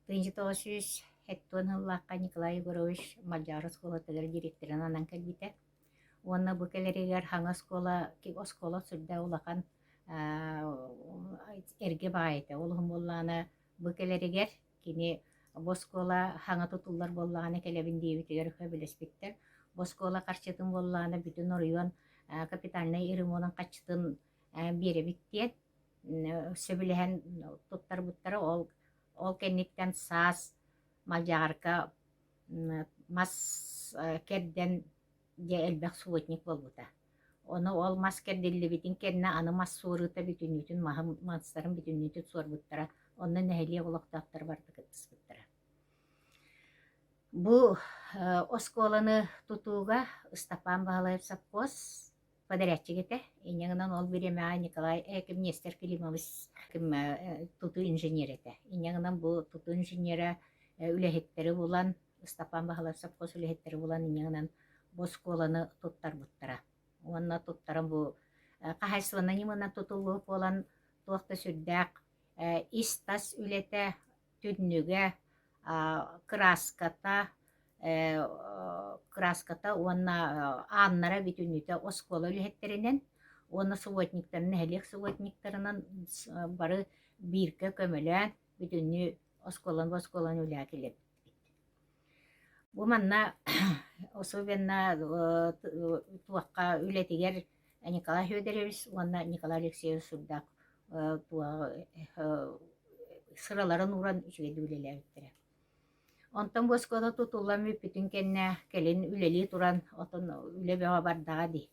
1970 Николай Егорович Мальжар оскола тыгыр директорын анан келбите. Онна бу келеригер хаңа оскола сүрдә улахан эрге баайты. Олығын болланы бу келеригер кини боскола хаңа тутуллар болланы келебин дейбитигер хөбелеспиттер. Боскола карчытын болланы бүтүн орыйон капитальный ремонтын качытын беребиттен сөбүлэһэн туттар буттара ол кенниттен саас малжаарка мас керден же элбэх суотник болбута. Оны ол мас кердиллибитин кенне аны мас суурыта бүтүнүтүн мастарын бүтүнүтүн суорбуттара. Онны нэхилие олоктаптар бардыгытыспыттара. Бу осколаны тутууга Стапан Баалаев совхоз подрядчигите. Инеңнен ол биремаа Николай Нестер Климович туту инженерите. Инеңнен бу туту инженера үлехеттери булан Стапан Баалаев совхоз үлехеттери булан инеңнен босколаны туттар буттара. Онна туттаран бу кахайсылана нимынан тутулуу болан туакта сүрдәк истас үлете түннүгө краската онна аннара бүтүнүтө оскола үлехеттеринен онна суботниктарын элек суботниктарынан бары бирке көмөлөн бүтүнү осколан үле келет. Бу манна особенно туакка үлетигер Николай Федорович, онна Николай Алексеевич Сурдак сыраларын уран үчүгеди үлелебиттер. Онтон боскода тутуллан бүтүн кенне келин үлели туран отон үлебега бардага ди.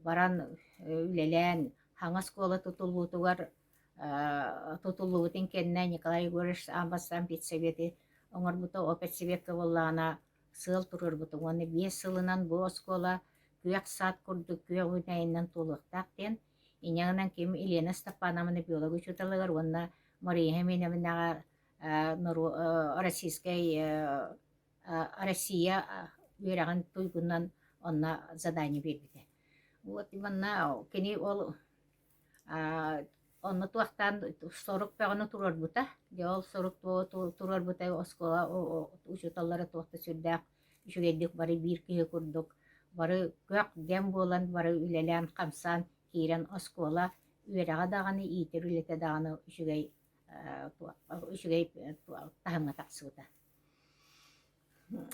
Баран үлелен хаңас кола тутулуутугар тутулуутин кенне Николай Егорович амбастан педсовети оңорбута опедсоветка боллаана сыл турурбута. Оны 5 сылынан бу оскола күйек саат курдук күйек уйнайынан тулуктактен инягынан кем Елена Степановна биолог учуталыгар онна Мария Хеменовнага Россия үйраган туйгунан онна задание бербите. Вот именно кени ол онна туактан сорук пяганы турарбута. Жол сорук турарбута оскола учуталлары туакта сүрдәк үчүгеддик бары бир кие курдук. Бары көк дем болан бары үлелен камсан кирен оскола үйрага даганы итер үлете даганы үчүгей тахымга таксыута.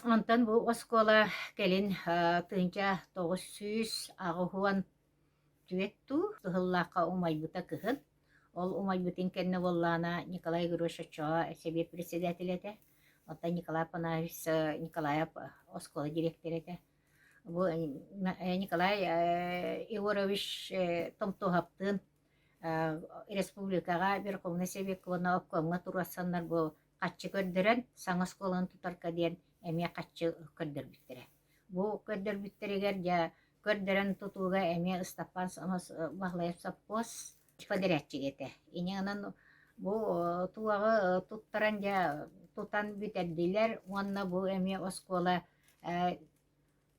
Онтан бу оскола келин тынча 900 агыхуан түетту тыгыллака умайбута кыхын. Ол умайбутин кенне боллана Николай Егорович совет председателете. Онтан Николай Панович Николаев оскола директорете. Бу Николай Егорович томтогаптын республикага Верховный Совет клона обкомга турасаннар бу каччы көрдөрөн саңа осколаны тутарка диен эме каччы көрдөрбүттере. Бу көрдөрбүттерегер жа көрдөрөн тутууга эме Стапан Баалаев совхоз подрядчигете. Инянан бу туагы туттаран жа тутан бүтердилер. Онна бу эме оскола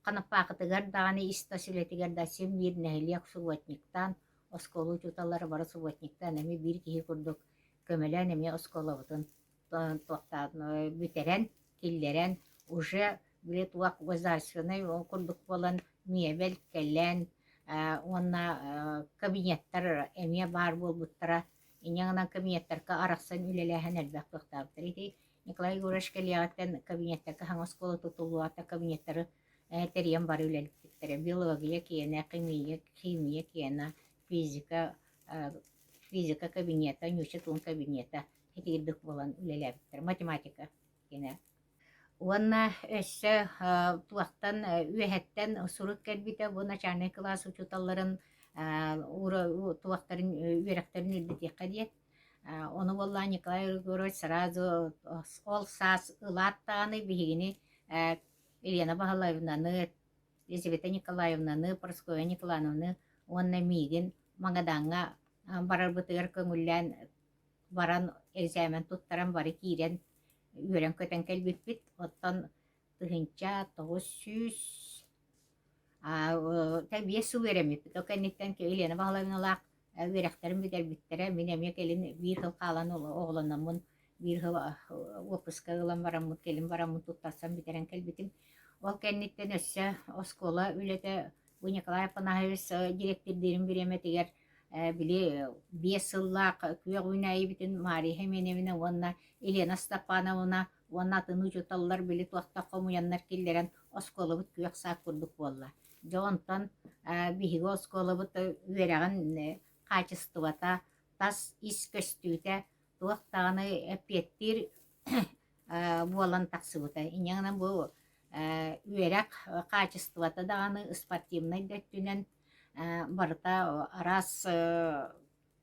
канапакытыгар даганы истасүлетигер да сем бир нәһилек суботниктан осколу чуталары бары суботниктан эми бир киһи курдук көмөлөн эми осколобутун токтан бүтерен киллерен уже биле туак государственный курдук болан мебель келлен онна кабинеттер эми бар болбуттара инягынан кабинеттерка араксан үлелеһен элбек токтаптыр ити Николай Егорович келиягаттен кабинеттерка хаң оскола тутулуата кабинеттери терем бар үлеликтер биология киена химия киена физика кабинета нючетун кабинета хитирдик болан үлелебиттер математика киена. Онна өссө туактан үөһэттен сурук келбите бу начальный класс учуталларын туактарын үөректерин үрдүтекка диет. Оны болла Николай Егорович сразу ол саас ылааттааны бигини Елена Багалаевнаны, Елизавета Николаевнаны, Парскоя Николаевнаны онна мигин магаданга барар бытыгар көңүллән баран экзамен туттаран бары кирен үйрен көтен келбиппит. Оттан тыгынча 900 тәбие су веремиппит. Окенниттен Елена Багалаевналаак үйректерин бүтербиттере мен эме келин бир хыл калан оголонномун bir опуска ылан бараммыт келин бараммыт туттарсан битерен келбитим. Ол кенниттен өссө оскола үлете бу Николай Панахович директордерин биреме тегер били 5 ыллаак күөк уйнайы битин Мария Хеменевна онна Елена Стапановна онна тыны жуталлар били туакта комуяннар киллерен осколобут күөк саак курдук болла. Жонтон биһиги осколобут үерегин качествовата тас ис көстүүтэ туактаганы эппеттир буолан таксыбыта. Инягынан бу үерек качествовата даганы спортивный дөттүнен барыта арас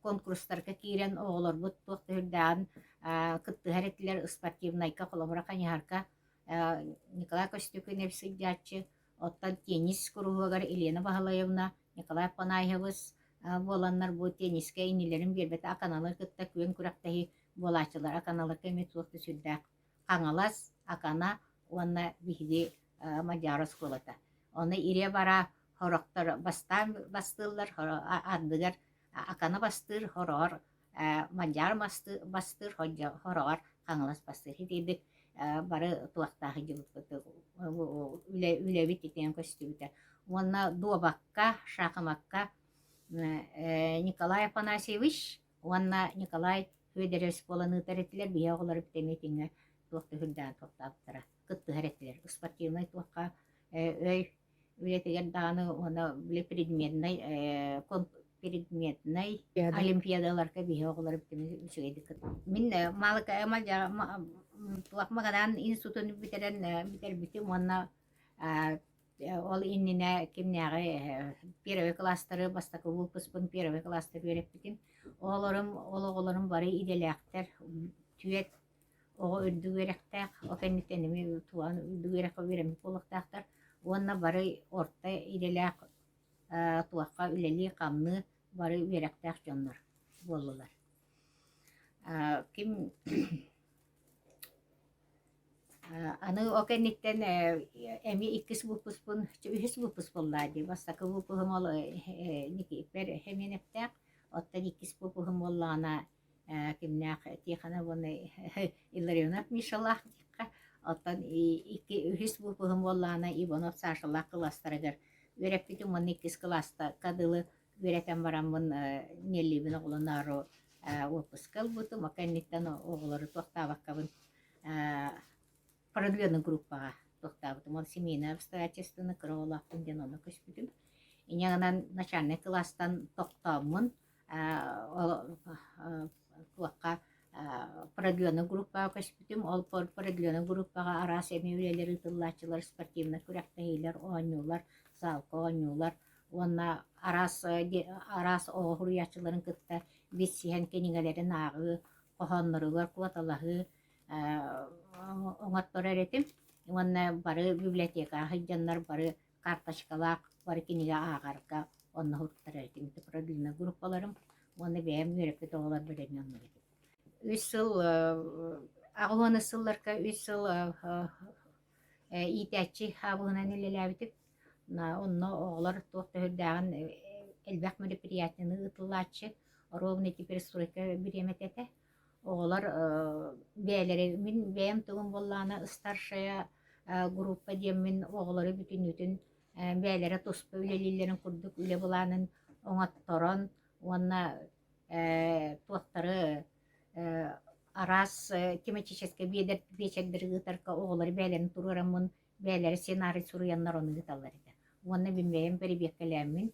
конкурстарга кирен оголорбут туактырдаан кыттыгар этилер спортивнайка холомура каньярка Николай Костюкин сидячы оттан теннис куругар Елена Бахалаевна Николай Панайховыз боланнар бу тенниске инилерин бербете аканалар кытта күен күрактахи болачылар аканалар кеме туакты сүрдак каңалас акана онна биһиги мадьяр осколата оны ире бара хороктор бастылар ардыгар акана бастыр хорор мадьяр бастыр хорор каңалас бастыр хидик бары туактагы жыбыт үлебит итен көстүбүтэ онна дуабакка шакамакка Николай Афанасьевич онна Николай Федорович боланы таретилер бия оголор биттемитиңе туакты хүрдään токтаптыра кытты хареттилер спортивный туакка өй үлетегер даганы оны биле предметный олимпиадаларга бия оголор биттеми үсүгейдик мин малыка эмалжа туакмагадан институтун битер битим онна ол иннине кимнягы первый класстары бастакы выпускын первый класстар береп битим оголорум бары иделяктер түет ого үрдүгеректак окенниттеними туан үрдүгерекке берем болуктактар онна бары орта иделяк туакка үлели камны бары беректак жоннор болдулар ким аны окенниттен эми 2 выпускун 3 выпуск боллады бастакы выпускым ол никипер хеменептак оттан 2 выпускым боллана кимнак тихана боны Илларионов Мишалах оттан 2 выпускым боллана Иванов Сашалах класстарыгар береп битим он 2 класста кадылы беретен барамын неллибин оглонару выпускал бутум окенниттен оглору токтабаккабын продленный группага токтабытым ол семейное обстоятельствоны кыролаптын ден оны көспүтүм инягынан начальный класстан токтамын туакка продленный группага көспүтүм ол продленный группага арас эми үлелери тыллачылар спортивный күрактагилер ооннулар залка ооннулар онна арас оохуруячыларын кытта биссиһен кениңелерин агы кохонноругар куаталаһы оңаттор эретим онна бары библиотека хыджаннар бары карточкалак бары киниге агарка онна хуттар эретим продленный группаларым оны бэм үйрөпкө тоголар берем онна эретим 3 сыл агыны сылларка 3 сыл итячи хабынан элелебитип онно оголор туактырдаган элбак мероприятияны ытыллачы ровно теперь стройка биреметете оголор бээлери мин бэм тугун боллана старшая группа демин оголору бүтүнүтүн бээлери туспа үлелилерин курдук үле буланын оңотторон онна туактары арас тематический бедер бечекдер гытарка оголор бээлерин турурамын бээлери сценарий суруяннар оны гыталлар эте онна бимбэм перебеккелемин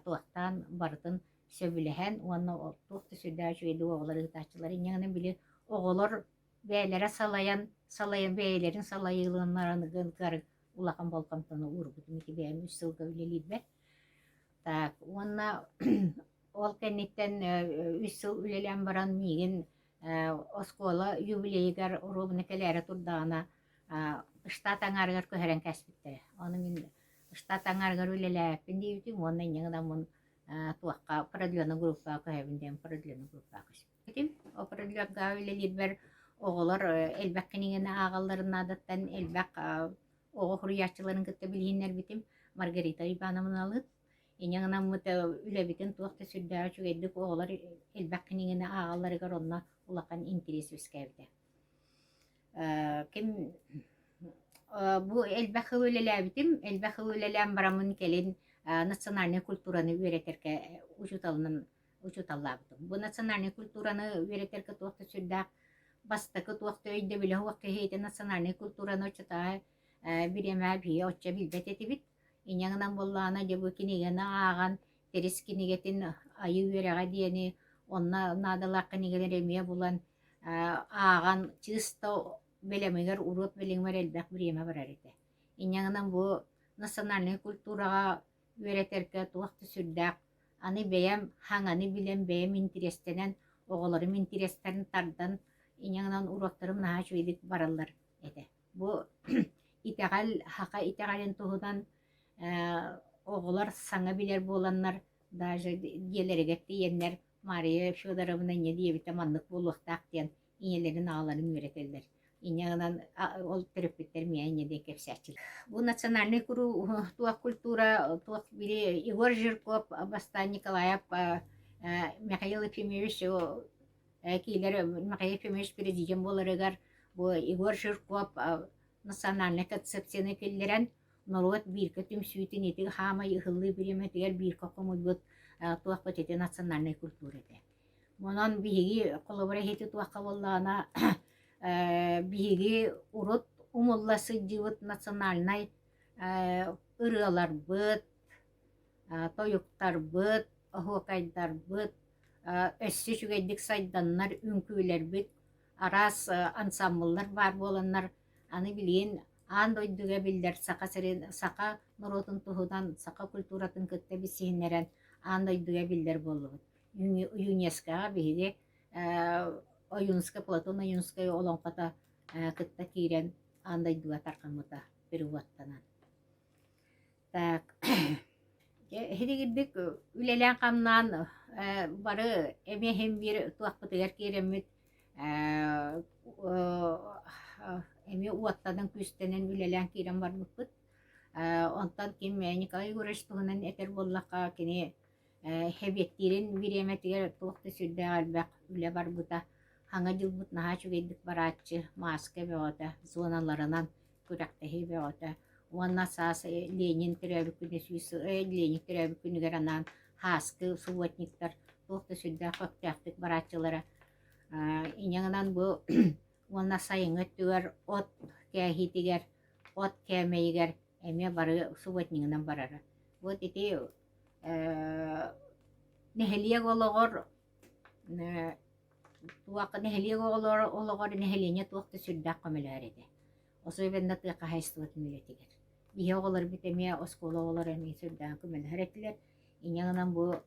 туактан бартын сөбүлэһэн уонна туохта сүрдää чуйду оголор гытачылар иняңынан били оголор бээлере салаян бээлерин салайылыннарын гары улахан болкомтону урбутум ити бэм 3 сылга үлелидбе так уонна ол кенниттен 3 сыл үлелен баран миигин оскола юбилейгер робнекелери турдаана штат аңаргар көһөрен кэспиттере оны мин штат аңаргар үлелээппин диибитим уонна иняңынан мун туакка продленный группа көһөбүнден продленный группа көсүптүм о продленга үлелидбер оголор элбак кинигене агалларына даттан элбак ого хуруячыларын кытта билииннер битим Маргарита Ивановна алыт иняңынан мыта үлебитин туакта сүрдää чугайдык оголор элбак кинигене агалларыгар онна улакан интерес үскәбите Kim bu elbaq hıvıleläbitim, elbaq hıvılelän baramın kelin naциональный культураны üreterke uçutallabıtım. Bu naциональный культураны üreterke tuaqta sürdaq bastakı tuaqta öйдө bile huaqqa heyte naциональный культураны uçutağa bir emel bir otça bilbet etibit. İnyanından bollağına de bu kinigene ağan teris kinigetin ayı üreğe diyeni onna nadalaq kinigeler emeye bulan ağan çığısta belemeger urup belenmer elbaq bir eme barar ete. İnyanından bu naциональный культураға üreterke tuaqta sürdaq anı beyem hangani bilen beyem interestenen oğularım interestlerini tardan inyanından uraklarım naha şöydik barallar ete. Bu itegal haka itegalin tuhudan oğular sana biler bolanlar daja gelerek diyenler Maria Fyodorovna ne diye bir tamanlık buluqtaq diyen inyelerin ağlarını üretirler. İnyanından ol terapetler miye de kefsatçıl. Bu национальный tuaq kultura tuaq biri Igor Zhirkov basta Nikolayev Mikhail Efimович kiler Mikhail Efimович президент боларыгар bu Igor Zhirkov национальный концепцияны келлерен народ бирке түмсүйтін етігі хама йыхылы биреме тегер бирке комуйбут туақ бөтеті национальный культура де. Монан биһиги колобора хети туаққа боллағына биһиги урут умулласы жывыт национальный ырыалар быт, тойуктар быт, охуакайдар быт, өссі жүгейдік сайданнар, үнкүйлер бит, арас ансамбллар бар боланнар, аны билген ан дойдуга билдер сака норотун тухудан сака культуратын кытта бисиһиннерен ан дойдуга билдер боллубут. ЮНЕСКО биһиги Оюнска Платон Оюнская олонката кытта кирен ан дойдуга таркамыта переваттанан. Так. Хедигиддик үлелен камнан бары эмехем бир туакпытыгар киремит эми уаттадан күстенен үлелен кирен бар буппут. Онтан ким Николай Егорович туһунан этер боллакка кини хебеттирин биреметигер туакты сүрдэ албак үле бар бута. Хаңа жылбут наха чугейдик бараатчы маска беота зоналарынан күрәктәһи беота. Уанна саас Ленин төрәбі күні сүйісі, Ленин төрәбі күні ғаранан хаскы суботниктар туақта сүрдә көктәқтік баратчылары. Инеңінен бұл уанна сайыңы түгер от кәхитігер, от кәмейгер әме бары суботнигінен барары. Вот ити нәхелиек олығыр, туақы нәхелиек олығыр нәхелине туақта сүрдә көмелер еді. Особенно тықа хайстуат мүлетігер. Бие оғылар бітеме, оскола оғылар әме сүрдән көмел әреттілер. Инеңінен бұл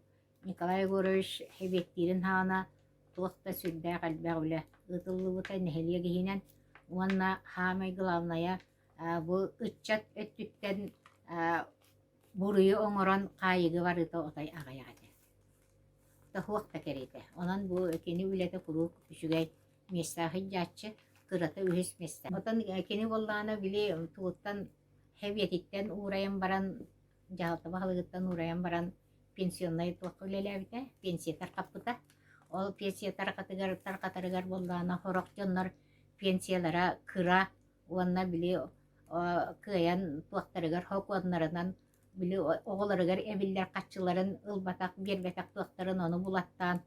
Николай Егорович хебеттирін хана туақта сүрдә қалбәғ үлі ұтылы бұта нәхелия кейінен уанна хамай главная бұл үтчат өттүттен бұрыйы оңыран қайығы бар ұта отай ағаяғады. Та хуақта керейді. Онан бұл өкені үлеті құруқ үшігей местағы жатшы кырата үхіс месті. Отан кені боллағына біле туғыттан хевиетиттен уğrayan баран, жағалты бағылығыттан уğrayan баран пенсионный туаққа үлеләбіті, пенсиятар қаппыта. Ол пенсиятар тарқатарығар боллағына хорақ жонлар пенсиялара кыра, оғанна біле кыян туақтарығар хоқуанларынан біле оғыларығар әбілдер қатшыларын ылбатақ, бербетақ туақтарын оны булаттан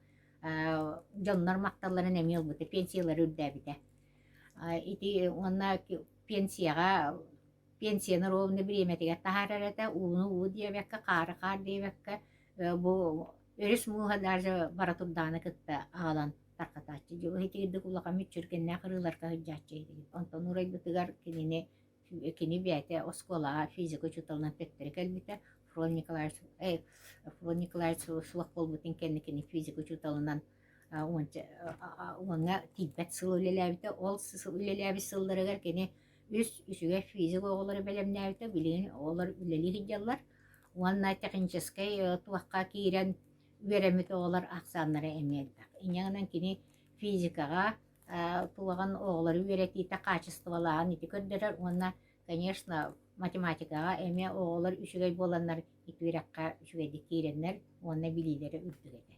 жонлар мақталарын әме олбыты, пенсиялары үлдәбіті. Ити онна пенсияны ровны биреметиге тахарарата уну у диебекка қар диебекка бу өрүс муха даже баратурданы кытта аалан таркатачы жо хитигидди кулака мүчүргенне кырыларка жачы онтон урайбытыгар кини бияте оскола физика чуталынан петтери келбите Фрон Николаевич сулак болбутин кенникини физика чуталынан уаңа тиббет сыл үлеләбите ол үлеләби сылдырыгар кини үсүгө физик оголары белемнәбите билген оголар үлели хиджаллар уанна технический туакка кирен беремит оголар аксаннары эмелдак иняңнан кини физикага туаган оголары беретите качестволаан ити көрдөрөр уанна конечно математикага эме оголар үсүгөй боланнар итүракка үсүгөйди киреннер уанна билилери үрдүгөтө